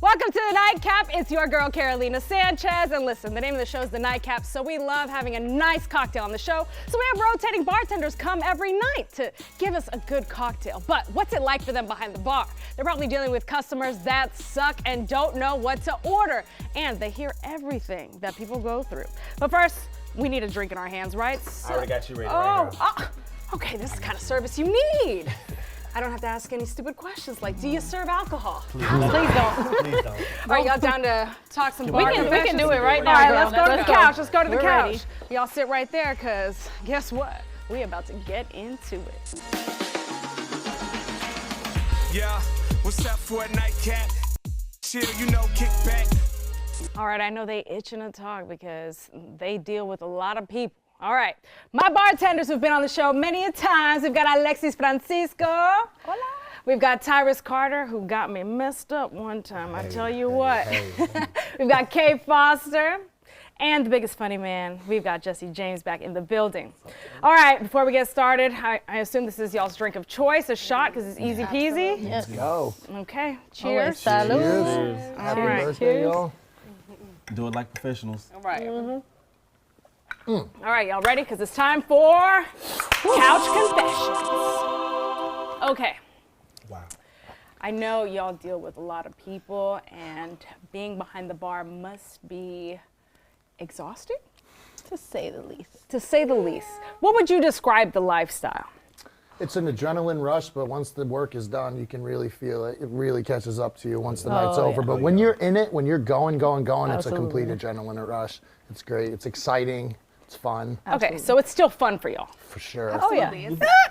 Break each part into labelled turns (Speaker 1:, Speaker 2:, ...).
Speaker 1: Welcome to the Nightcap. It's your girl, Carolina Sanchez. And listen, the name of the show is the Nightcap, so we love having a nice cocktail on the show. So we have rotating bartenders come every night to give us a good cocktail. But what's it like for them behind the bar? They're probably dealing with customers that suck and don't know what to order. And they hear everything that people go through. But first, we need a drink in our hands, right?
Speaker 2: I already got you ready right now.
Speaker 1: Okay, this is the kind of service you need. I don't have to ask any stupid questions like, do you serve alcohol?
Speaker 2: Please don't. Please don't.
Speaker 1: All right, y'all down to talk some bar
Speaker 3: We can do it right now.
Speaker 1: All right,
Speaker 3: girl.
Speaker 1: let's go to the couch. Let's go to the
Speaker 3: We're
Speaker 1: couch.
Speaker 3: ready.
Speaker 1: Y'all sit right there, because guess what? We about to get into it.
Speaker 4: Yeah, what's up for a nightcap? Chill, you know, kick back.
Speaker 1: All right, I know they itching to talk because they deal with a lot of people. All right, my bartenders who've been on the show many a times. We've got Alexis Francisco. Hola. We've got Tyrus Carter, who got me messed up one time. I tell you what. We've got Kay Foster. And the biggest funny man, we've got Jesse James back in the building. All right, before we get started, I assume this is y'all's drink of choice, a shot, because it's easy peasy.
Speaker 3: Yes.
Speaker 2: Go.
Speaker 1: Okay, cheers.
Speaker 3: Salud.
Speaker 2: Cheers.
Speaker 1: Happy
Speaker 2: birthday, y'all.
Speaker 5: Do it like professionals.
Speaker 1: All right. All right, y'all ready? Because it's time for Couch Confessions. Okay.
Speaker 2: Wow.
Speaker 1: I know y'all deal with a lot of people, and being behind the bar must be exhausting,
Speaker 3: To say the least.
Speaker 1: to say the least. What would you describe the lifestyle?
Speaker 6: It's an adrenaline rush, but once the work is done, you can really feel it. It really catches up to you once the night's over.
Speaker 3: yeah.
Speaker 6: But when you're in it, when you're going, it's a complete
Speaker 3: Absolutely.
Speaker 6: adrenaline rush. It's great. It's exciting. It's fun.
Speaker 1: Okay, so it's still fun for y'all.
Speaker 6: For sure.
Speaker 3: Oh yeah.
Speaker 1: For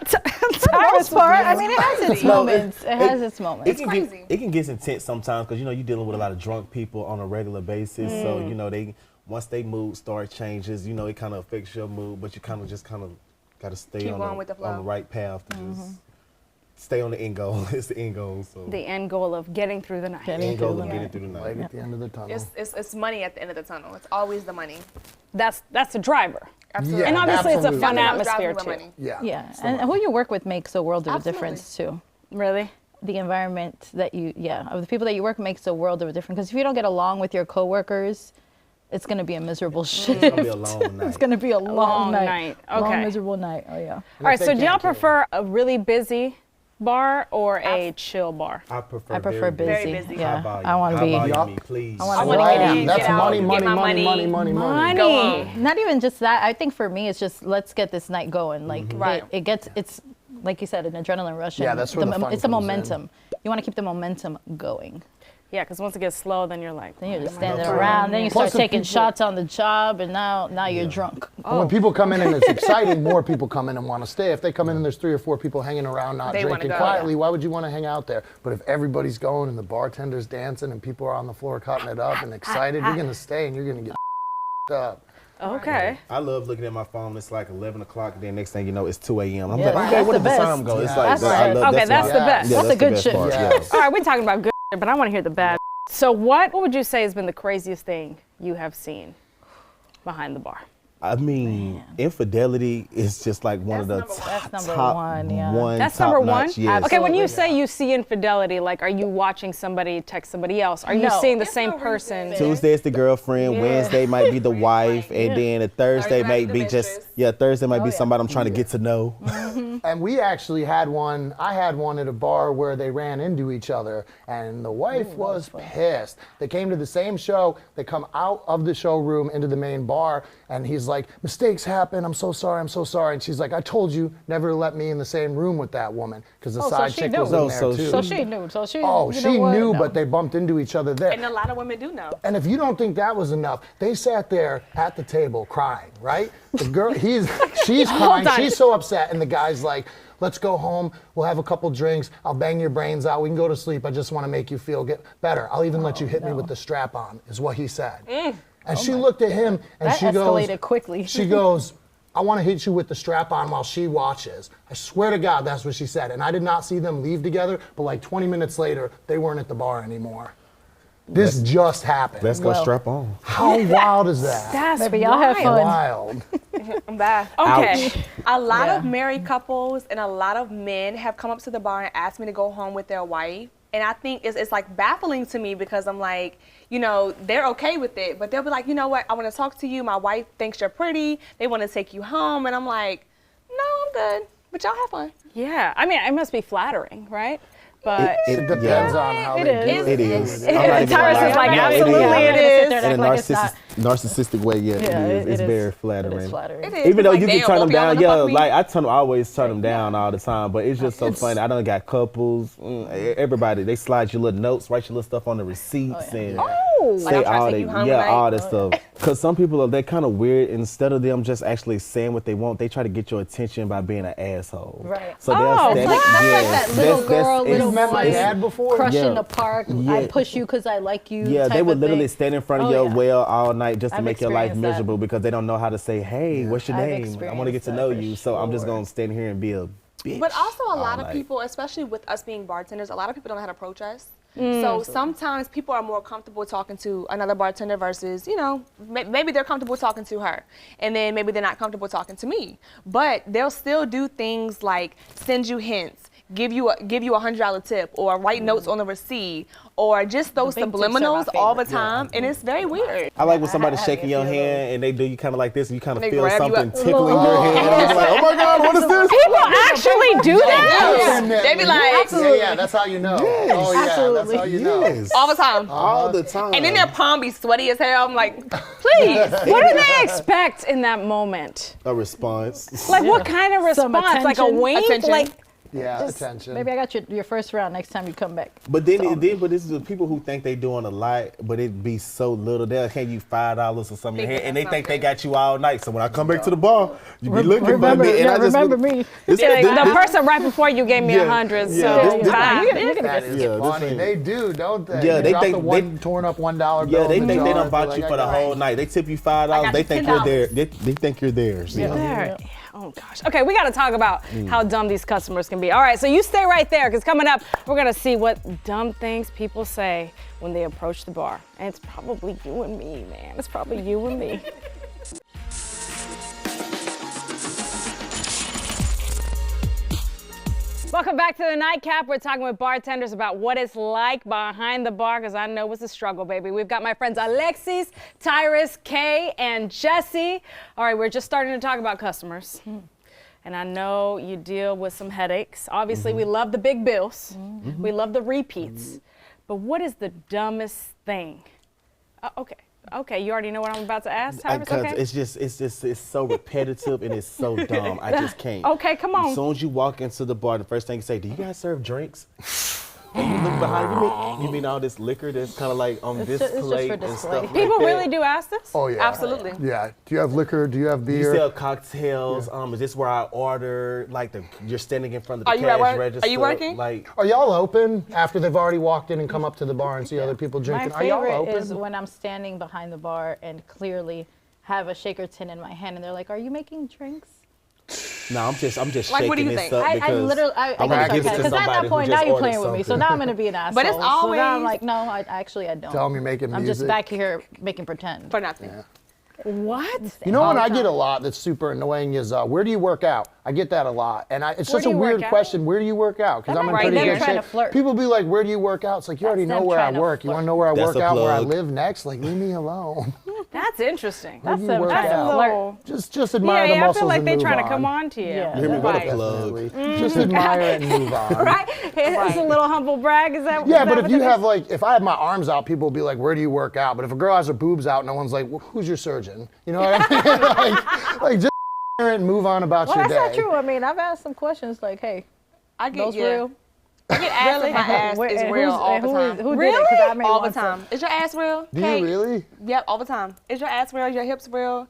Speaker 3: For the most part, I mean, it has its moments. It has its
Speaker 5: It
Speaker 3: moments.
Speaker 5: can get intense sometimes because you're dealing with a lot of drunk people on a regular basis. So once they mood start changes, it kind of affects your mood, but you kind of got to stay
Speaker 7: Keep
Speaker 5: on
Speaker 7: going with the flow.
Speaker 5: on the right path to just stay on the end goal. It's the end goal. So
Speaker 1: The end goal of getting through the night.
Speaker 5: end goal of getting through the
Speaker 6: Light
Speaker 5: night.
Speaker 6: at the end of the tunnel.
Speaker 7: It's money at the end of the tunnel. It's always the money.
Speaker 1: That's the driver.
Speaker 7: Absolutely.
Speaker 1: And obviously
Speaker 6: absolutely.
Speaker 1: it's a fun
Speaker 7: Nothing else drives
Speaker 1: atmosphere
Speaker 7: me but
Speaker 1: too.
Speaker 7: money.
Speaker 6: Yeah.
Speaker 3: Yeah, and who you work with makes a world of a
Speaker 7: Absolutely.
Speaker 3: difference too.
Speaker 1: Really?
Speaker 3: The environment that of the people that you work makes a world of a difference. Because if you don't get along with your coworkers, it's going to be a miserable shift.
Speaker 5: It's gonna be a long night.
Speaker 3: It's going to be a long
Speaker 1: Long
Speaker 3: night.
Speaker 1: night.
Speaker 3: Long,
Speaker 1: Okay.
Speaker 3: miserable night. Oh, yeah.
Speaker 1: All right,
Speaker 6: if
Speaker 1: so
Speaker 6: they
Speaker 1: do y'all
Speaker 6: can't kill
Speaker 1: prefer a really busy bar or a chill bar?
Speaker 5: I prefer
Speaker 3: I prefer busy.
Speaker 7: Very busy.
Speaker 3: Yeah,
Speaker 5: High volume.
Speaker 3: I want to be.
Speaker 5: High volume,
Speaker 6: Yup.
Speaker 5: please.
Speaker 3: I wanna
Speaker 7: I want to
Speaker 3: Wow.
Speaker 7: get in,
Speaker 6: That's
Speaker 7: get out,
Speaker 6: money,
Speaker 7: get
Speaker 6: money,
Speaker 7: my
Speaker 6: money,
Speaker 7: money.
Speaker 6: money, money, money.
Speaker 7: Go on.
Speaker 3: Not even just that. I think for me, it's just let's get this night going. Like
Speaker 7: Right.
Speaker 3: it's like you said, an adrenaline rush.
Speaker 6: Yeah,
Speaker 3: and
Speaker 6: that's where the fun
Speaker 3: it's the
Speaker 6: comes in.
Speaker 3: momentum. You want to keep the momentum going.
Speaker 1: Yeah, because once it gets slow, then you're like,
Speaker 3: Then you're just
Speaker 1: "Why am I
Speaker 3: standing
Speaker 1: doing
Speaker 3: around. Then you
Speaker 6: Plus
Speaker 3: start
Speaker 6: the
Speaker 3: taking
Speaker 6: people-
Speaker 3: shots on the job, and now you're drunk.
Speaker 6: And when people come in and it's exciting, more people come in and want to stay. If they come in and there's 3 or 4 people hanging around not
Speaker 7: They wanna
Speaker 6: drinking
Speaker 7: go,
Speaker 6: quietly, why would you want to hang out there? But if everybody's going and the bartender's dancing and people are on the floor cutting it up and excited, you're going to stay and you're going to get up.
Speaker 1: Okay.
Speaker 5: I love looking at my phone. It's like 11 o'clock. Then next thing you know, it's 2 a.m. I'm
Speaker 3: Yeah,
Speaker 5: like,
Speaker 3: that's
Speaker 5: okay,
Speaker 3: the
Speaker 5: where did the
Speaker 3: best.
Speaker 5: time go? It's
Speaker 6: Yeah.
Speaker 5: like,
Speaker 3: That's
Speaker 5: I
Speaker 3: right.
Speaker 5: love,
Speaker 1: Okay, that's
Speaker 5: why-
Speaker 1: the best.
Speaker 5: Yeah,
Speaker 3: That's a
Speaker 5: the
Speaker 3: good
Speaker 5: best
Speaker 3: shift.
Speaker 5: part,
Speaker 6: Yeah.
Speaker 5: yes.
Speaker 1: All right, we're talking about good, but I want to hear the bad. So what would you say has been the craziest thing you have seen behind the bar?
Speaker 5: I mean, infidelity is just like one of the
Speaker 3: That's number
Speaker 5: top
Speaker 3: one, yeah.
Speaker 1: That's
Speaker 5: top
Speaker 1: number one?
Speaker 5: notch, yes.
Speaker 1: Okay, when you say you see infidelity, like, are you watching somebody text somebody else? Are you
Speaker 3: No.
Speaker 1: seeing the same person?
Speaker 5: Tuesday is the girlfriend, Wednesday might be the wife, and then a Thursday
Speaker 7: Thursday
Speaker 5: might
Speaker 7: might
Speaker 5: be
Speaker 7: be the
Speaker 5: just,
Speaker 7: mistress.
Speaker 5: Thursday might be somebody I'm trying to get to know.
Speaker 6: And we actually had one, I had one at a bar where they ran into each other and the wife was pissed. They came to the same show, they come out of the showroom into the main bar and he's like, mistakes happen, I'm so sorry. And she's like, I told you never to let me in the same room with that woman because the
Speaker 3: Oh, so
Speaker 6: side
Speaker 3: she
Speaker 6: chick
Speaker 3: knew.
Speaker 6: was in there
Speaker 5: So
Speaker 6: too.
Speaker 3: So she knew. So she.
Speaker 6: Oh,
Speaker 3: you
Speaker 6: she
Speaker 3: know what?
Speaker 6: knew,
Speaker 3: No.
Speaker 6: but they bumped into each other there.
Speaker 7: And a lot of women do know.
Speaker 6: And if you don't think that was enough, they sat there at the table crying, right? The girl, she's crying,
Speaker 1: on.
Speaker 6: she's so upset, and the guy's like, let's go home, we'll have a couple drinks, I'll bang your brains out, we can go to sleep, I just want to make you feel better. I'll even let you hit me with the strap on, is what he said. And she looked at him, and
Speaker 3: That
Speaker 6: she goes,
Speaker 3: escalated quickly.
Speaker 6: she goes, I want to hit you with the strap on while she watches. I swear to God, that's what she said. And I did not see them leave together, but like 20 minutes later, they weren't at the bar anymore. This just happened.
Speaker 5: Let's go
Speaker 3: Well.
Speaker 5: strap on.
Speaker 6: How wild is that?
Speaker 1: That's
Speaker 3: Baby, y'all have fun.
Speaker 6: Wild.
Speaker 7: I'm back.
Speaker 1: Okay.
Speaker 7: A lot
Speaker 3: Yeah.
Speaker 7: of married couples and a lot of men have come up to the bar and asked me to go home with their wife. And I think it's like baffling to me because I'm like, you know, they're okay with it, but they'll be like, you know what, I want to talk to you. My wife thinks you're pretty. They want to take you home. And I'm like, no, I'm good. But y'all have fun.
Speaker 1: Yeah, I mean, it must be flattering, right? But
Speaker 6: It depends on how they do it.
Speaker 5: It is.
Speaker 1: It-
Speaker 5: I'm not even
Speaker 1: Tyrus
Speaker 5: gonna
Speaker 1: is
Speaker 5: lie.
Speaker 1: like,
Speaker 5: Yeah,
Speaker 1: absolutely
Speaker 5: it
Speaker 1: it
Speaker 5: is.
Speaker 1: is.
Speaker 5: In a
Speaker 3: Like it's not-
Speaker 5: narcissistic way, yeah, it is. It's very flattering.
Speaker 3: It is flattering.
Speaker 7: It is.
Speaker 5: Even though
Speaker 7: Like,
Speaker 5: you can
Speaker 7: damn,
Speaker 5: turn them
Speaker 7: both y'all
Speaker 5: down,
Speaker 7: wanna
Speaker 5: yeah,
Speaker 7: fuck me?
Speaker 5: like I always turn them down all the time, but it's just so funny. I done got couples, everybody, they slide your little notes, write your little stuff on the receipts, and
Speaker 1: Oh,
Speaker 5: say
Speaker 7: I'm trying to
Speaker 5: all
Speaker 7: take
Speaker 5: that,
Speaker 7: you home
Speaker 5: yeah,
Speaker 7: tonight.
Speaker 5: all that stuff. Because some people they're kind of weird. Instead of them just actually saying what they want, they try to get your attention by being an asshole.
Speaker 3: Right.
Speaker 5: So
Speaker 1: Oh,
Speaker 5: that's
Speaker 3: That's like
Speaker 5: yes,
Speaker 3: that little girl,
Speaker 5: it's-
Speaker 3: little
Speaker 6: You've met my
Speaker 3: boy,
Speaker 6: dad before?
Speaker 3: crush
Speaker 5: Yeah.
Speaker 3: in the park.
Speaker 5: Yeah.
Speaker 3: I push you because I like you.
Speaker 5: Yeah, they
Speaker 3: type
Speaker 5: would
Speaker 3: of
Speaker 5: literally
Speaker 3: thing.
Speaker 5: stand in front of
Speaker 3: Oh,
Speaker 5: your
Speaker 3: yeah.
Speaker 5: well all night just to
Speaker 3: I've
Speaker 5: make your life
Speaker 3: experienced that.
Speaker 5: miserable because they don't know how to say, hey, what's your
Speaker 3: I've
Speaker 5: name? I want to get to
Speaker 3: experienced
Speaker 5: know
Speaker 3: that for
Speaker 5: you, so I'm just
Speaker 3: sure.
Speaker 5: going to stand here and be a bitch.
Speaker 7: But also a lot
Speaker 5: all
Speaker 7: of
Speaker 5: night.
Speaker 7: people, especially with us being bartenders, a lot of people don't know how to approach us. So sometimes people are more comfortable talking to another bartender versus, you know, maybe they're comfortable talking to her. And then maybe they're not comfortable talking to me. But they'll still do things like send you hints, give you a $100 tip, or write notes on the receipt, or just those
Speaker 3: big tips are my
Speaker 7: subliminals all the
Speaker 3: favorite.
Speaker 7: time. And it's very weird.
Speaker 5: I like when somebody's
Speaker 3: I
Speaker 5: shaking your
Speaker 3: feel
Speaker 5: hand and they do you kind of like this and you kind of
Speaker 7: They
Speaker 5: feel
Speaker 7: grab you
Speaker 5: something
Speaker 7: up.
Speaker 5: tickling your hand. And you're like, oh my God, what is this?
Speaker 1: people actually do that?
Speaker 6: Yeah.
Speaker 7: They be like,
Speaker 6: Yeah, that's how you know. Oh, yeah, that's how you know.
Speaker 5: Yes.
Speaker 7: all the time.
Speaker 5: All the time.
Speaker 7: And then their palm be sweaty as hell. I'm like, please.
Speaker 1: What do they expect in that moment?
Speaker 5: A response.
Speaker 1: Like, what kind of
Speaker 3: Some
Speaker 1: response? Like a
Speaker 3: attention.
Speaker 1: wink?
Speaker 7: Attention.
Speaker 1: Like,
Speaker 6: Yeah, attention.
Speaker 3: Maybe I got your first round next time you come back.
Speaker 5: But then this is the people who think they doing a lot, but it be so little. They'll hand you $5 or something,
Speaker 7: Think
Speaker 5: and they
Speaker 7: that's
Speaker 5: think they
Speaker 7: nothing.
Speaker 5: got you all night. So when I come back to the bar, you be looking
Speaker 3: Remember,
Speaker 5: for me, and I just
Speaker 3: remember
Speaker 5: really-
Speaker 3: me.
Speaker 5: This-
Speaker 1: yeah,
Speaker 5: this-
Speaker 1: the person right before you gave me
Speaker 5: Yeah,
Speaker 1: 100,
Speaker 5: yeah,
Speaker 1: so
Speaker 5: this-
Speaker 1: bye.
Speaker 6: That is
Speaker 5: Yeah, this
Speaker 6: funny.
Speaker 5: ain't-
Speaker 6: They do, don't they?
Speaker 5: Yeah, they
Speaker 6: drop
Speaker 5: think-
Speaker 6: the one torn up $1 bill.
Speaker 5: Yeah, they
Speaker 6: in the
Speaker 5: think they
Speaker 6: jar.
Speaker 5: done bought
Speaker 6: They're
Speaker 5: you
Speaker 6: like,
Speaker 5: for the
Speaker 6: I got
Speaker 5: whole
Speaker 6: it.
Speaker 5: night. They tip you
Speaker 7: I
Speaker 5: $5.
Speaker 7: got
Speaker 5: They
Speaker 7: you
Speaker 5: think you're
Speaker 7: $10.
Speaker 5: there. They think you're theirs. Yeah.
Speaker 1: There. Oh gosh. Okay, we got to talk about how dumb these customers can be. All right, so you stay right there because coming up, we're going to see what dumb things people say when they approach the bar. And it's probably you and me, man. It's probably you and me. Welcome back to the Nightcap. We're talking with bartenders about what it's like behind the bar, because I know it's a struggle, baby. We've got my friends Alexis, Tyrus, Kay, and Jesse. All right, we're just starting to talk about customers. And I know you deal with some headaches. Obviously, we love the big bills. We love the repeats. But what is the dumbest thing? Okay, you already know what I'm about to ask, Tyrus,
Speaker 5: Because
Speaker 1: okay?
Speaker 5: it's so repetitive and it's so dumb. I just can't.
Speaker 1: Okay, come on.
Speaker 5: As soon as you walk into the bar, the first thing you say, "Do you guys serve drinks?" And you look behind you. Mean all this liquor that's kind of like on
Speaker 3: It's
Speaker 5: this
Speaker 3: just for
Speaker 5: plate and
Speaker 3: display.
Speaker 5: stuff.
Speaker 1: People
Speaker 5: like that.
Speaker 1: really do ask this?
Speaker 6: Oh, yeah.
Speaker 7: Absolutely.
Speaker 6: Yeah. Do you have liquor? Do you have
Speaker 5: Do you
Speaker 6: beer?
Speaker 5: sell cocktails? Is this where I order? Like you're standing in front of the
Speaker 7: Are you at
Speaker 5: cash
Speaker 7: work?
Speaker 5: register.
Speaker 7: Are you working?
Speaker 5: Like
Speaker 6: Are y'all open after they've already walked in and come up to the bar and see other people
Speaker 3: My
Speaker 6: drinking? Are y'all
Speaker 3: favorite
Speaker 6: open?
Speaker 3: is when I'm standing behind the bar and clearly have a shaker tin in my hand, and they're like, "Are you making drinks?"
Speaker 5: no, I'm just
Speaker 7: Like, what do
Speaker 5: shaking
Speaker 7: you
Speaker 5: this
Speaker 7: think?
Speaker 5: up
Speaker 3: I
Speaker 5: because
Speaker 3: literally, I
Speaker 5: I wanna give it to
Speaker 3: because at
Speaker 5: somebody
Speaker 3: that
Speaker 5: who
Speaker 3: point
Speaker 5: just
Speaker 3: now you're
Speaker 5: ordered
Speaker 3: playing with me, so
Speaker 5: something.
Speaker 3: now I'm gonna be an asshole.
Speaker 7: But it's
Speaker 3: So now I'm
Speaker 7: always-
Speaker 3: like, no, I don't.
Speaker 6: Tell 'em you're making
Speaker 3: I'm just
Speaker 6: music.
Speaker 3: back here making pretend.
Speaker 7: For nothing.
Speaker 1: What?
Speaker 6: You know what
Speaker 3: all
Speaker 6: I
Speaker 3: the
Speaker 6: get a
Speaker 3: time.
Speaker 6: lot that's super annoying is where do you work out? I get that a lot, and it's
Speaker 1: Where
Speaker 6: such
Speaker 1: do
Speaker 6: a
Speaker 1: you
Speaker 6: weird
Speaker 1: work out?
Speaker 6: question. Where do you work out? Because I'm in
Speaker 7: right
Speaker 6: pretty
Speaker 7: there.
Speaker 6: good
Speaker 3: Trying
Speaker 6: shape.
Speaker 3: to flirt.
Speaker 6: People be like, "Where do you work out?" It's like you already
Speaker 3: That's
Speaker 6: know
Speaker 3: them
Speaker 6: where I
Speaker 3: trying to
Speaker 6: work. You want to
Speaker 3: flirt.
Speaker 6: know where I
Speaker 5: That's
Speaker 6: work
Speaker 5: a
Speaker 6: out, where I
Speaker 5: plug.
Speaker 6: live next? Like, leave me alone.
Speaker 1: That's interesting.
Speaker 3: That's
Speaker 6: you
Speaker 3: them
Speaker 6: work
Speaker 3: trying to
Speaker 6: out.
Speaker 3: flirt.
Speaker 6: Just admire the
Speaker 1: Yeah, I
Speaker 6: muscles
Speaker 1: feel like
Speaker 6: and
Speaker 1: they're
Speaker 6: move
Speaker 1: trying to
Speaker 6: on.
Speaker 1: come on to you.
Speaker 3: Yeah.
Speaker 5: hear me with a
Speaker 1: Right.
Speaker 5: plug.
Speaker 6: Definitely. Just admire it and move on.
Speaker 1: Right? It's a little humble brag. Is that?
Speaker 6: Yeah,
Speaker 1: is
Speaker 6: but
Speaker 1: that
Speaker 6: if
Speaker 1: what
Speaker 6: you
Speaker 1: that
Speaker 6: have
Speaker 1: is?
Speaker 6: like, if I have my arms out, people will be like, "Where do you work out?" But if a girl has her boobs out, no one's like, well, "Who's your surgeon?" You know what I mean? like just admire it and move on about
Speaker 3: Well,
Speaker 6: your
Speaker 3: that's
Speaker 6: day.
Speaker 3: not true. I mean, I've asked some questions like, "Hey,
Speaker 7: I get
Speaker 3: those
Speaker 7: yeah.
Speaker 3: real?"
Speaker 7: I get asked if my ass
Speaker 3: Where-
Speaker 7: is
Speaker 3: and
Speaker 7: real
Speaker 3: who's-
Speaker 7: all
Speaker 3: and
Speaker 7: the
Speaker 3: who
Speaker 7: time.
Speaker 3: is- who did it? 'Cause I may
Speaker 7: All the
Speaker 3: want some.
Speaker 7: time. Is your ass real?
Speaker 6: Do
Speaker 7: Kate?
Speaker 6: you really?
Speaker 7: Yep, all the time. Is your ass real? Your hips real?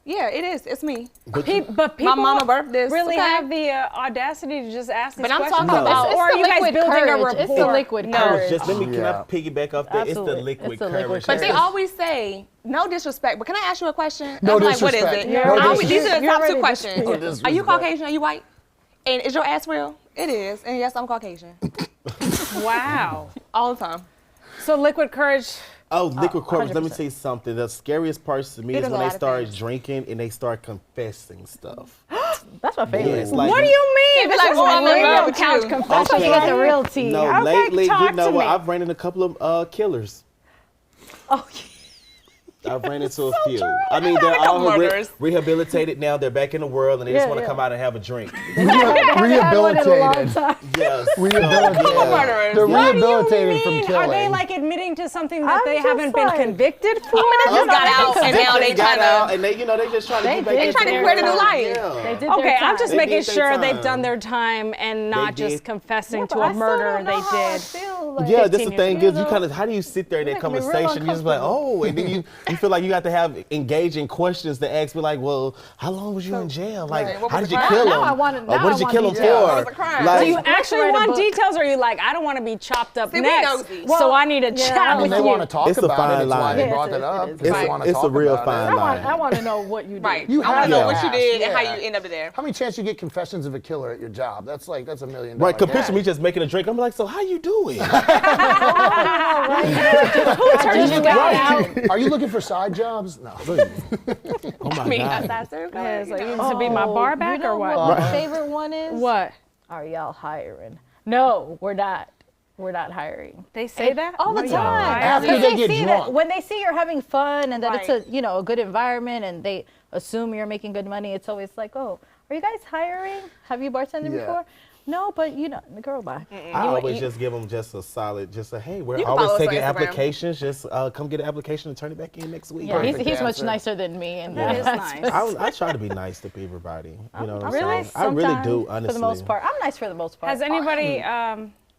Speaker 7: Yeah, it is. It's me.
Speaker 1: But people
Speaker 7: mama birthed this,
Speaker 1: really
Speaker 7: okay?
Speaker 1: have the audacity to just ask these
Speaker 7: But I'm
Speaker 1: questions.
Speaker 7: talking about-
Speaker 3: It's
Speaker 1: or are
Speaker 3: the
Speaker 1: you guys
Speaker 3: liquid
Speaker 1: building a
Speaker 3: courage.
Speaker 1: rapport?
Speaker 3: It's the liquid
Speaker 7: No.
Speaker 3: courage.
Speaker 5: Just let me can I
Speaker 6: Yeah.
Speaker 5: piggyback off that?
Speaker 3: Absolutely.
Speaker 5: It's the liquid
Speaker 3: It's the liquid
Speaker 5: courage.
Speaker 7: But they
Speaker 3: Yes.
Speaker 7: always say, no disrespect, but can I ask you a question?
Speaker 6: No
Speaker 7: I'm like, what is
Speaker 6: disrespect.
Speaker 7: it?
Speaker 6: No
Speaker 7: I always-
Speaker 6: disrespect.
Speaker 7: These are the
Speaker 3: You're
Speaker 7: top two
Speaker 3: already
Speaker 7: questions.
Speaker 3: dis-
Speaker 6: No
Speaker 7: Are you
Speaker 6: disrespect.
Speaker 7: Caucasian? Are you white? And is your ass real? It is. And yes, I'm Caucasian.
Speaker 1: Wow.
Speaker 7: All the time.
Speaker 1: So liquid courage.
Speaker 5: Oh, liquid courage. Let me
Speaker 3: 100%.
Speaker 5: tell you something. The scariest part to me
Speaker 7: It
Speaker 5: is
Speaker 7: is
Speaker 5: when
Speaker 7: a
Speaker 5: they
Speaker 7: lot of
Speaker 5: start
Speaker 7: things.
Speaker 5: drinking and they start confessing stuff.
Speaker 3: That's my favorite.
Speaker 5: it's like-
Speaker 1: What do you mean?
Speaker 7: They be like,
Speaker 1: This is
Speaker 7: "Oh, I'm in
Speaker 1: real
Speaker 7: love with
Speaker 1: couch
Speaker 7: you."
Speaker 1: confession.
Speaker 3: That's when you get the real tea.
Speaker 5: No,
Speaker 1: Okay,
Speaker 5: lately,
Speaker 1: talk
Speaker 5: you
Speaker 1: to
Speaker 5: know what?
Speaker 1: me.
Speaker 5: I've ran into a couple of killers.
Speaker 3: Oh,
Speaker 5: I've ran into a few. I mean, they're
Speaker 7: couple
Speaker 5: all
Speaker 7: murders.
Speaker 5: rehabilitated now. They're back in the world, and they just
Speaker 3: Yeah,
Speaker 5: want to
Speaker 3: yeah.
Speaker 5: come out and have a drink.
Speaker 6: Rehabilitated.
Speaker 5: Yes.
Speaker 6: Rehabilitated.
Speaker 7: Murderers.
Speaker 6: They're
Speaker 1: What do you
Speaker 6: rehabilitated from
Speaker 1: mean?
Speaker 6: killing.
Speaker 1: Are they like admitting to something that
Speaker 3: I'm
Speaker 1: they
Speaker 3: just
Speaker 1: haven't been
Speaker 3: like-
Speaker 1: convicted for?
Speaker 7: Just got out and now they
Speaker 5: got
Speaker 7: trying
Speaker 5: out,
Speaker 7: to.
Speaker 5: and they, you know, they just trying to
Speaker 3: They
Speaker 5: get back
Speaker 3: did
Speaker 5: into
Speaker 7: trying to
Speaker 5: their
Speaker 7: create a new
Speaker 5: life.
Speaker 7: life.
Speaker 5: Yeah.
Speaker 3: They did
Speaker 1: Okay,
Speaker 3: their
Speaker 1: I'm just
Speaker 3: time.
Speaker 5: They
Speaker 1: making
Speaker 5: did their
Speaker 1: sure they've
Speaker 5: time.
Speaker 1: done their time and not
Speaker 5: They
Speaker 1: just
Speaker 5: did.
Speaker 1: confessing
Speaker 3: Yeah,
Speaker 1: to
Speaker 3: but
Speaker 1: a
Speaker 3: I still
Speaker 1: murder
Speaker 3: don't know
Speaker 1: they
Speaker 3: how I
Speaker 1: did.
Speaker 3: feel, like,
Speaker 5: Yeah, that's the
Speaker 1: 15
Speaker 5: thing
Speaker 3: years
Speaker 5: is you
Speaker 3: old.
Speaker 5: kind of, how do you sit there in that
Speaker 3: You're making me real
Speaker 5: conversation? You just like,
Speaker 3: uncomfortable.
Speaker 5: oh, and then you feel like you have to have engaging questions to ask me like, well, how long was you in jail? Like,
Speaker 7: Right, what
Speaker 5: how
Speaker 7: was
Speaker 5: did
Speaker 7: the
Speaker 5: you
Speaker 7: crime?
Speaker 5: kill him?
Speaker 3: Now I wanna-
Speaker 5: Or
Speaker 3: now
Speaker 5: what
Speaker 3: I
Speaker 5: did you
Speaker 3: want
Speaker 5: kill him
Speaker 3: details.
Speaker 5: for?
Speaker 7: What was the crime?
Speaker 5: Like,
Speaker 1: Do you
Speaker 3: Let's
Speaker 1: actually
Speaker 3: write a
Speaker 1: want
Speaker 3: book.
Speaker 1: details, or are you like, I don't want to be chopped up
Speaker 7: See, we
Speaker 1: next,
Speaker 7: nosy.
Speaker 1: so I need to
Speaker 3: yeah,
Speaker 1: chat
Speaker 3: I
Speaker 6: I mean,
Speaker 1: with
Speaker 6: they
Speaker 1: you?
Speaker 6: want to talk
Speaker 5: It's a
Speaker 6: about
Speaker 5: fine
Speaker 6: it. That's why
Speaker 5: line.
Speaker 6: they
Speaker 3: Yes,
Speaker 6: brought it
Speaker 3: it
Speaker 6: up.
Speaker 3: is.
Speaker 6: They
Speaker 7: Right.
Speaker 6: want to
Speaker 5: It's
Speaker 6: talk
Speaker 5: a real
Speaker 6: about
Speaker 5: fine
Speaker 6: it.
Speaker 5: line.
Speaker 3: I want to know what you did.
Speaker 7: Right.
Speaker 6: You
Speaker 7: I want
Speaker 6: have
Speaker 7: to know
Speaker 6: to
Speaker 7: what you
Speaker 6: ask,
Speaker 7: did and how
Speaker 6: yeah.
Speaker 7: you end up there.
Speaker 6: How many chances you get confessions of a killer at your job? That's $1 million.
Speaker 5: Right, compared to me just making a drink, I'm like, so how you doing?
Speaker 1: Who turned you down?
Speaker 6: Are you looking for side jobs? No.
Speaker 5: Oh my God.
Speaker 7: That's serious.
Speaker 1: Yeah, it's like, you need to be my bar back
Speaker 3: you know
Speaker 1: or what?
Speaker 3: what my favorite one is?
Speaker 1: What?
Speaker 3: Are y'all hiring? No, we're not. We're not hiring.
Speaker 1: They say that
Speaker 3: All the
Speaker 1: No,
Speaker 3: time.
Speaker 6: After
Speaker 3: Because
Speaker 6: they get
Speaker 3: see
Speaker 6: drunk.
Speaker 3: that when they see you're having fun and that it's
Speaker 7: Right.
Speaker 3: a good environment and they assume you're making good money, it's always like, oh, are you guys hiring? Have you bartended
Speaker 6: Yeah.
Speaker 3: before? No, but the girl bye.
Speaker 5: I always just give them just a solid, hey, we're
Speaker 7: You can
Speaker 5: always
Speaker 7: follow us on
Speaker 5: taking
Speaker 7: Instagram.
Speaker 5: applications. Just come get an application and turn it back in next week.
Speaker 3: Yeah,
Speaker 6: Perfect
Speaker 3: he's much
Speaker 6: answer.
Speaker 3: nicer than me. And
Speaker 1: That is nice.
Speaker 5: I try to be nice to everybody. You know what I'm
Speaker 1: Really?
Speaker 5: saying? I really do,
Speaker 3: Sometimes,
Speaker 5: honestly.
Speaker 3: For the most part. I'm nice for the most part.
Speaker 1: Has anybody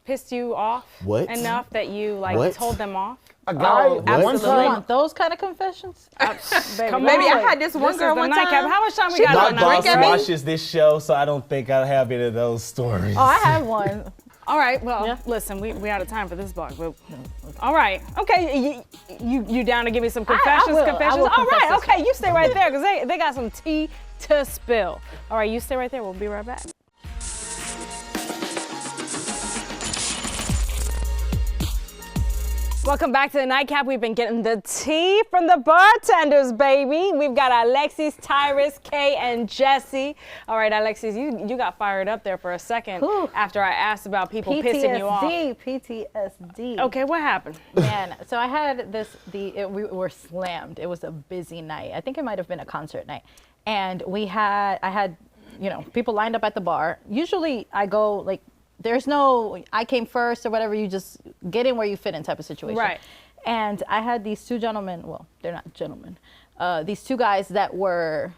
Speaker 1: pissed you off
Speaker 5: What?
Speaker 1: enough that you like
Speaker 5: What?
Speaker 1: told them off?
Speaker 6: A guy, one
Speaker 3: Absolutely. You
Speaker 6: time,
Speaker 3: want those kind of confessions?
Speaker 1: Come
Speaker 7: Maybe
Speaker 1: on.
Speaker 7: I had this one
Speaker 1: This
Speaker 7: girl
Speaker 1: is the
Speaker 7: one
Speaker 1: Nightcap.
Speaker 7: time.
Speaker 1: How much time we
Speaker 7: She
Speaker 1: got
Speaker 5: My
Speaker 1: on
Speaker 7: drink
Speaker 5: boss
Speaker 7: at me?
Speaker 5: watches this show, so I don't think I have any of those stories.
Speaker 3: Oh, I have one.
Speaker 1: All right, well,
Speaker 3: Yeah.
Speaker 1: listen, we out of time for this block. But, all right, okay, you down to give me some
Speaker 3: I
Speaker 1: confessions?
Speaker 3: will.
Speaker 1: Confessions.
Speaker 3: I will
Speaker 1: All right,
Speaker 3: confess this
Speaker 1: okay, you stay right there because they got some tea to spill. All right, you stay right there. We'll be right back. Welcome back to the Nightcap. We've been getting the tea from the bartenders, baby. We've got Alexis, Tyrus, Kay, and Jesse. All right, Alexis, you got fired up there for a second
Speaker 3: Whew.
Speaker 1: after I asked about people pissing you off.
Speaker 3: PTSD.
Speaker 1: Okay, what happened?
Speaker 3: Man, so I had we were slammed. It was a busy night. I think it might have been a concert night. And I had people lined up at the bar. Usually I go like, there's no, I came first or whatever, you just get in where you fit in type of situation.
Speaker 1: Right.
Speaker 3: And I had these two gentlemen, well, they're not gentlemen, these two guys that were,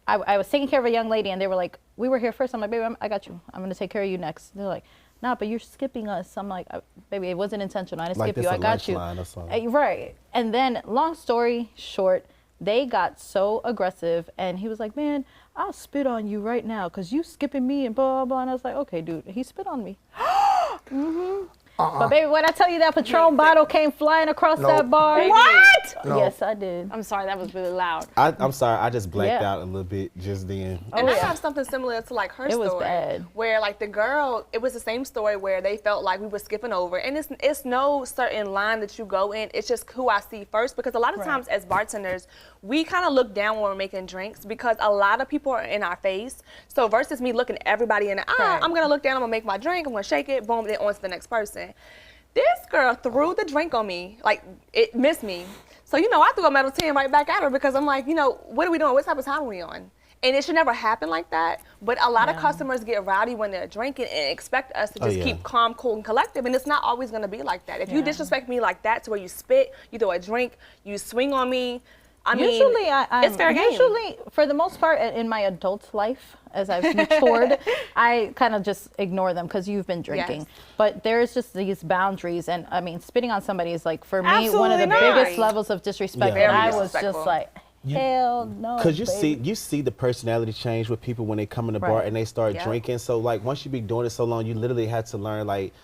Speaker 3: I was taking care of a young lady and they were like, we were here first. I'm like, baby, I got you. I'm going to take care of you next. They're like, nah, but you're skipping us. I'm like, baby, it wasn't intentional. I didn't
Speaker 5: Like
Speaker 3: skip
Speaker 5: this
Speaker 3: you. I
Speaker 5: a
Speaker 3: got
Speaker 5: lunch
Speaker 3: you.
Speaker 5: line or something.
Speaker 3: Right. And then, long story short, they got so aggressive and he was like, man, I'll spit on you right now because you skipping me and blah, blah, blah. And I was like, okay, dude, he spit on me. But baby, when I tell you that Patron bottle came flying across that bar.
Speaker 1: What?
Speaker 6: No.
Speaker 3: Yes, I did.
Speaker 1: I'm sorry, that was really loud.
Speaker 5: I'm sorry, I just blacked
Speaker 3: Yeah.
Speaker 5: out a little bit just then.
Speaker 7: And I
Speaker 3: yeah.
Speaker 7: have something similar to like her
Speaker 3: It
Speaker 7: story.
Speaker 3: was bad.
Speaker 7: Where like the girl, it was the same story where they felt like we were skipping over. And it's no certain line that you go in. It's just who I see first. Because a lot of
Speaker 3: Right.
Speaker 7: times as bartenders, we kind of look down when we're making drinks because a lot of people are in our face. So versus me looking everybody in the eye,
Speaker 3: Right.
Speaker 7: I'm gonna look down, I'm gonna make my drink, I'm gonna shake it, boom, then on to the next person. This girl threw the drink on me, like it missed me. So, I threw a metal tin right back at her because I'm like, what are we doing? What type of time are we on? And it should never happen like that. But a lot of customers get rowdy when they're drinking and expect us to just
Speaker 5: yeah.
Speaker 7: keep calm, cool, and collective. And it's not always gonna be like that. If you
Speaker 3: Yeah.
Speaker 7: disrespect me like that to where you spit, you throw a drink, you swing on me,
Speaker 3: Usually,
Speaker 7: it's fair game.
Speaker 3: Usually, for the most part, in my adult life, as I've matured, I kind of just ignore them because you've been drinking.
Speaker 7: Yes.
Speaker 3: But there's just these boundaries, and I mean, spitting on somebody is like for me one of the
Speaker 1: Absolutely not.
Speaker 3: biggest levels of disrespect.
Speaker 5: Yeah.
Speaker 3: And I
Speaker 7: Very
Speaker 3: was just
Speaker 7: disrespectful.
Speaker 3: like, hell no.
Speaker 5: Cause you
Speaker 3: baby.
Speaker 5: see the personality change with people when they come in the bar
Speaker 3: Right.
Speaker 5: and they start
Speaker 7: Yep.
Speaker 5: drinking. So like once you be doing it so long, you literally had to learn like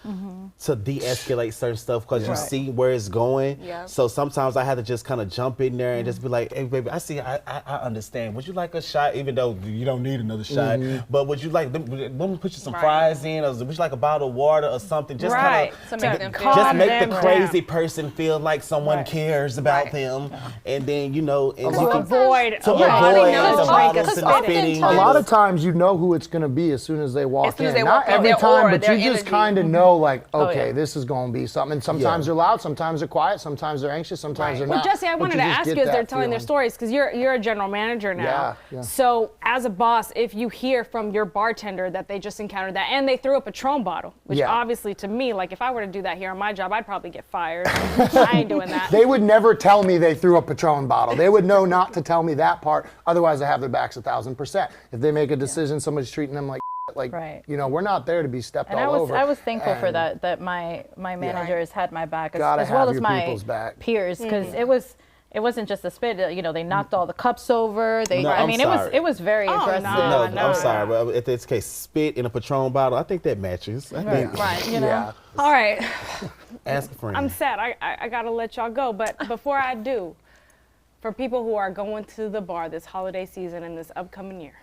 Speaker 5: to de-escalate certain stuff because you
Speaker 3: Right.
Speaker 5: see where it's going.
Speaker 7: Yep.
Speaker 5: So sometimes I had to just kind of jump in there and just be like, hey baby, I understand. Would you like a shot? Even though you don't need another shot, but would you like? Let me put you some
Speaker 7: Right.
Speaker 5: fries in, or would you like a bottle of water or something? Just
Speaker 1: Right.
Speaker 5: kind
Speaker 7: To
Speaker 5: of
Speaker 7: make them feel
Speaker 1: Calm
Speaker 5: just make
Speaker 1: them
Speaker 5: the
Speaker 1: down.
Speaker 5: crazy person feel like someone
Speaker 3: Right.
Speaker 5: cares about
Speaker 7: Right.
Speaker 5: them, and then and
Speaker 6: Avoid
Speaker 1: avoid
Speaker 6: To
Speaker 1: avoid
Speaker 6: avoid
Speaker 1: a
Speaker 6: the
Speaker 1: drink
Speaker 6: bottles
Speaker 1: of
Speaker 6: and
Speaker 1: spitting.
Speaker 6: A lot of times you know who it's going to be as soon as they walk
Speaker 7: As soon as
Speaker 6: in.
Speaker 7: they
Speaker 6: Not
Speaker 7: walk in,
Speaker 6: every
Speaker 7: their
Speaker 6: time,
Speaker 7: aura,
Speaker 6: but
Speaker 7: their
Speaker 6: you just
Speaker 7: energy.
Speaker 6: kind of know, like, okay,
Speaker 3: yeah.
Speaker 6: this is going to be something. And sometimes they're loud, sometimes they're quiet, sometimes they're anxious, sometimes they're
Speaker 1: Well,
Speaker 6: not.
Speaker 1: Jesse, I
Speaker 6: But
Speaker 1: wanted
Speaker 6: you
Speaker 1: to
Speaker 6: just
Speaker 1: ask
Speaker 6: get
Speaker 1: you as they're
Speaker 6: that
Speaker 1: telling their
Speaker 6: feeling.
Speaker 1: stories, because you're a general manager now.
Speaker 6: Yeah, yeah.
Speaker 1: So as a boss, if you hear from your bartender that they just encountered that and they threw a Patron bottle, which
Speaker 6: Yeah.
Speaker 1: obviously to me, like if I were to do that here on my job, I'd probably get fired. I ain't doing that.
Speaker 6: They would never tell me they threw a Patron bottle. They would know not to tell me that part. Otherwise, I have their backs 1,000%. If they make a decision, somebody's treating them like,
Speaker 3: Right.
Speaker 6: you know, we're not there to be stepped
Speaker 3: And
Speaker 6: all over.
Speaker 3: I was thankful for
Speaker 6: And
Speaker 3: that my managers had my back
Speaker 6: Gotta
Speaker 3: as well
Speaker 6: have
Speaker 3: as
Speaker 6: your
Speaker 3: my
Speaker 6: people's back.
Speaker 3: peers, because it wasn't just a spit. You know, they knocked all the cups over. They,
Speaker 5: No,
Speaker 3: I
Speaker 5: I'm
Speaker 3: mean,
Speaker 5: sorry.
Speaker 3: it was very aggressive.
Speaker 1: no.
Speaker 5: No, I'm sorry, but if it's case spit in a Patron bottle, I think that matches. I think,
Speaker 3: Right, you know.
Speaker 6: Yeah.
Speaker 1: All right.
Speaker 5: ask a friend.
Speaker 1: I'm sad. I gotta let y'all go. But before I do, for people who are going to the bar this holiday season and this upcoming year,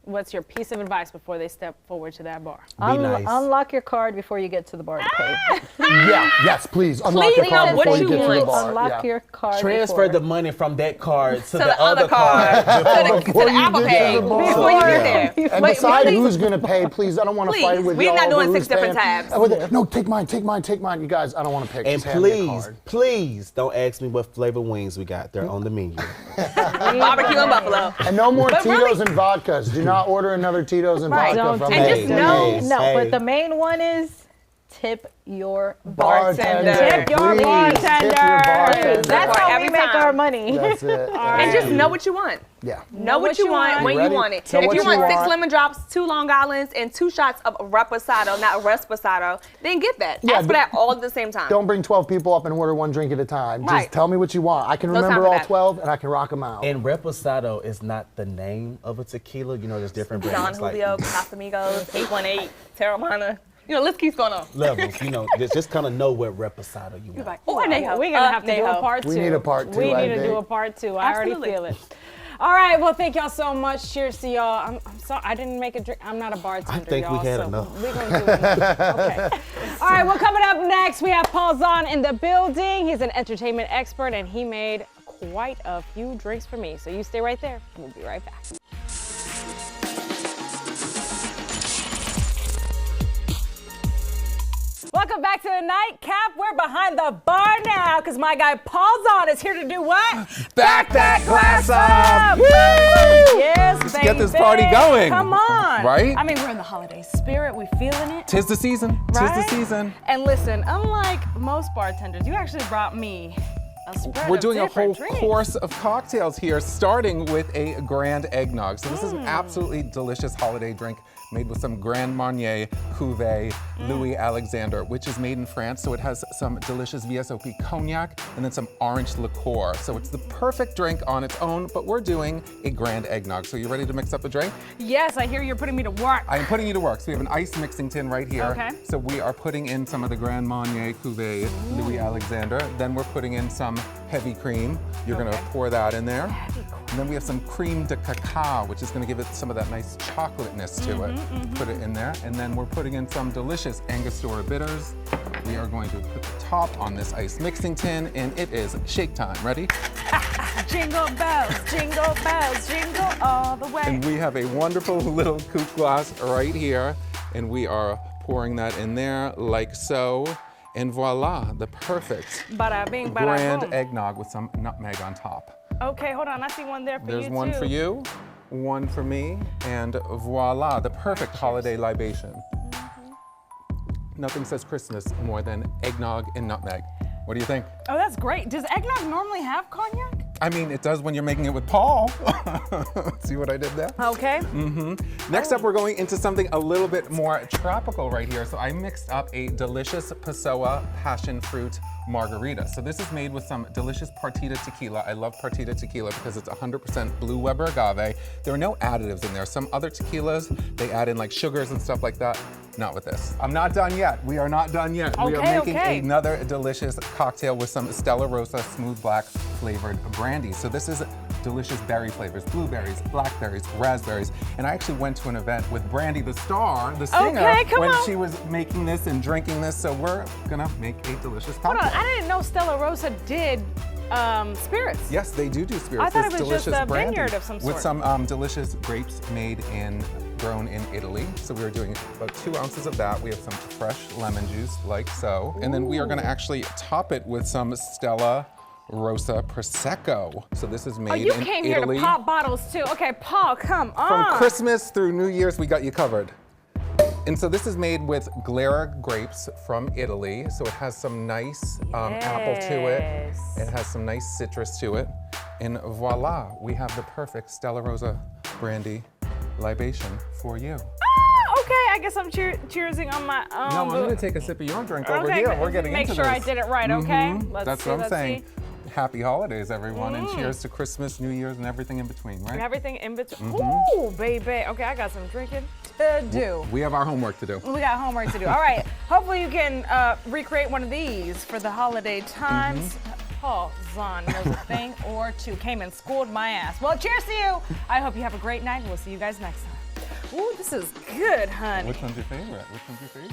Speaker 1: what's your piece of advice before they step forward to that bar?
Speaker 5: Be nice.
Speaker 3: Unlock your card before you get to the bar to pay.
Speaker 6: Yeah, yes, please. Unlock your
Speaker 7: Please
Speaker 6: card
Speaker 7: know what
Speaker 6: before you
Speaker 7: you
Speaker 6: get to the
Speaker 7: want.
Speaker 6: bar.
Speaker 3: Unlock
Speaker 6: Yeah.
Speaker 3: your card.
Speaker 5: Transfer
Speaker 3: before.
Speaker 5: the money from that card to
Speaker 7: the other
Speaker 5: card.
Speaker 7: to the Apple Pay
Speaker 6: to the bar.
Speaker 7: before you get there.
Speaker 6: And
Speaker 7: Wait,
Speaker 6: decide
Speaker 7: really?
Speaker 6: who's going to pay, please. I don't want to
Speaker 7: Please,
Speaker 6: fight with
Speaker 7: we're
Speaker 6: y'all
Speaker 7: not
Speaker 6: over
Speaker 7: doing
Speaker 6: who's
Speaker 7: 6 different
Speaker 6: paying.
Speaker 7: tabs.
Speaker 6: No, take mine. You guys, I don't want to pick.
Speaker 5: And
Speaker 6: Just hand me a
Speaker 5: please,
Speaker 6: card.
Speaker 5: please don't ask me what flavor wings we got. They're on the menu.
Speaker 7: Barbecue and buffalo.
Speaker 6: And no more
Speaker 7: But
Speaker 6: Tito's
Speaker 7: really-
Speaker 6: and vodkas. Do not order another Tito's and
Speaker 3: Right.
Speaker 6: vodka
Speaker 3: Don't
Speaker 6: from
Speaker 3: do
Speaker 6: me.
Speaker 7: And just know-
Speaker 3: No,
Speaker 5: Hey.
Speaker 3: but the main one is tip your
Speaker 6: Bartender.
Speaker 1: Tip your
Speaker 6: Please,
Speaker 1: bartender.
Speaker 6: Tip your bartender.
Speaker 3: That's how
Speaker 7: Every
Speaker 3: we make
Speaker 7: time.
Speaker 3: our money.
Speaker 6: That's it.
Speaker 7: And just know what you want.
Speaker 6: Yeah.
Speaker 7: Know what you want when
Speaker 6: Ready?
Speaker 7: you want it.
Speaker 6: Know
Speaker 7: If
Speaker 6: what
Speaker 7: you
Speaker 6: you
Speaker 7: want 6
Speaker 6: want.
Speaker 7: lemon drops, 2 Long Islands, and 2 shots of reposado, not resposado, then get that.
Speaker 6: Yeah,
Speaker 7: Ask for that all at the same time.
Speaker 6: Don't bring 12 people up and order one drink at a time.
Speaker 7: Right.
Speaker 6: Just tell me what you want. I can
Speaker 7: No time
Speaker 6: remember
Speaker 7: for
Speaker 6: all
Speaker 7: that.
Speaker 6: 12 and I can rock them out.
Speaker 5: And reposado is not the name of a tequila. You know, there's different
Speaker 7: Don
Speaker 5: brands.
Speaker 7: Julio, Casamigos, 818, Terramana. You know, list keeps going on.
Speaker 5: levels. You know, just kind of know what reposado you want.
Speaker 7: Like, oh, Anejo.
Speaker 1: We're gonna have to do a
Speaker 7: Anejo.
Speaker 1: part 2.
Speaker 6: We need a part 2,
Speaker 1: We
Speaker 6: I
Speaker 1: need to do
Speaker 6: think.
Speaker 1: a part 2. I already
Speaker 7: Absolutely.
Speaker 1: feel it. All right. Well, thank y'all so much. Cheers to y'all. I'm sorry I didn't make a drink. I'm not a bartender.
Speaker 5: I think we
Speaker 1: y'all,
Speaker 5: had
Speaker 1: so
Speaker 5: enough.
Speaker 1: We're gonna do it. Okay. All right. Well, coming up next, we have Paul Zahn in the building. He's an entertainment expert, and he made quite a few drinks for me. So you stay right there. We'll be right back. Welcome back to the Nightcap. We're behind the bar now because my guy Paul Zahn is here to do what?
Speaker 8: Back that glass up!
Speaker 1: Yes,
Speaker 8: Let's
Speaker 1: baby.
Speaker 8: get this party going.
Speaker 1: Come on.
Speaker 8: Right?
Speaker 1: I mean, we're in the holiday spirit. We feeling it.
Speaker 8: Tis the season.
Speaker 1: Right?
Speaker 8: Tis the season.
Speaker 1: And listen, unlike most bartenders, you actually brought me a spread
Speaker 8: We're
Speaker 1: of
Speaker 8: doing a whole
Speaker 1: different drinks.
Speaker 8: course of cocktails here, starting with a Grand Eggnog. So this is an absolutely delicious holiday drink made with some Grand Marnier Cuvée Louis Alexander, which is made in France. So it has some delicious VSOP cognac and then some orange liqueur. So it's the perfect drink on its own, but we're doing a Grand Eggnog. So you ready to mix up a drink?
Speaker 1: Yes, I hear you're putting me to work.
Speaker 8: I am putting you to work. So we have an ice mixing tin right here.
Speaker 1: Okay.
Speaker 8: So we are putting in some of the Grand Marnier Cuvée Louis Alexander. Then we're putting in some heavy cream. You're gonna pour that in there. And then we have some creme de cacao, which is gonna give it some of that nice chocolateness to it. Put it in there. And then we're putting in some delicious Angostura bitters. We are going to put the top on this ice mixing tin, and it is shake time. Ready?
Speaker 1: Jingle bells, jingle all the way.
Speaker 8: And we have a wonderful little coupe glass right here, and we are pouring that in there like so. And voila, the perfect
Speaker 1: Bada bing, bada
Speaker 8: Grand
Speaker 1: boom.
Speaker 8: Eggnog with some nutmeg on top.
Speaker 1: Okay, hold on. I see one there for
Speaker 8: There's
Speaker 1: you
Speaker 8: one
Speaker 1: too.
Speaker 8: for you, one for me, and voila, the perfect holiday libation. Nothing says Christmas more than eggnog and nutmeg. What do you think?
Speaker 1: Oh, that's great. Does eggnog normally have cognac?
Speaker 8: I mean, it does when you're making it with Paul. See what I did there?
Speaker 1: Okay.
Speaker 8: Next up, we're going into something a little bit more tropical right here. So I mixed up a delicious Passoa passion fruit margarita. So this is made with some delicious Partida tequila. I love Partida tequila because it's 100% Blue Weber agave. There are no additives in there. Some other tequilas, they add in like sugars and stuff like that. Not with this. I'm not done yet. We are not done yet. We are
Speaker 1: Okay,
Speaker 8: making
Speaker 1: okay.
Speaker 8: another delicious cocktail with some Stella Rosa smooth black flavored brandy. So this is delicious berry flavors, blueberries, blackberries, raspberries. And I actually went to an event with Brandy the star, the singer,
Speaker 1: Okay, come
Speaker 8: when
Speaker 1: on.
Speaker 8: she was making this and drinking this. So we're gonna make a delicious
Speaker 1: Hold
Speaker 8: cocktail.
Speaker 1: on. I didn't know Stella Rosa did spirits.
Speaker 8: Yes, they do spirits.
Speaker 1: I thought it
Speaker 8: It's
Speaker 1: was just
Speaker 8: delicious
Speaker 1: a
Speaker 8: brandy
Speaker 1: vineyard of some sort.
Speaker 8: with some delicious grapes grown in Italy. So we are doing about 2 ounces of that. We have some fresh lemon juice, like so. And then we are gonna actually top it with some Stella Rosa Prosecco. So this is made
Speaker 1: You
Speaker 8: in
Speaker 1: came here
Speaker 8: Italy.
Speaker 1: to pop bottles too. Okay, Paul, come on.
Speaker 8: From Christmas through New Year's, we got you covered. And so this is made with Glera grapes from Italy. So it has some nice apple to it.
Speaker 1: Yes.
Speaker 8: It has some nice citrus to it. And voila, we have the perfect Stella Rosa brandy libation for you.
Speaker 1: Okay, I guess I'm cheersing on my own.
Speaker 8: No, I'm gonna take a sip of your drink over
Speaker 1: Okay,
Speaker 8: here. We're getting
Speaker 1: make
Speaker 8: into
Speaker 1: sure
Speaker 8: this.
Speaker 1: I did it right, okay? Let's
Speaker 8: That's
Speaker 1: see,
Speaker 8: what I'm
Speaker 1: let's
Speaker 8: saying.
Speaker 1: see.
Speaker 8: Happy holidays, everyone, and cheers to Christmas, New Year's, and everything in between, right?
Speaker 1: Everything in between. Ooh, baby. Okay, I got some drinking to do.
Speaker 8: We have our homework to do.
Speaker 1: We got homework to do. All right. Hopefully you can recreate one of these for the holiday times. Paul Zahn knows a thing or two. Came and schooled my ass. Well, cheers to you. I hope you have a great night. We'll see you guys next time. Ooh, this is good, honey.
Speaker 8: Which one's your favorite? Which one's your favorite?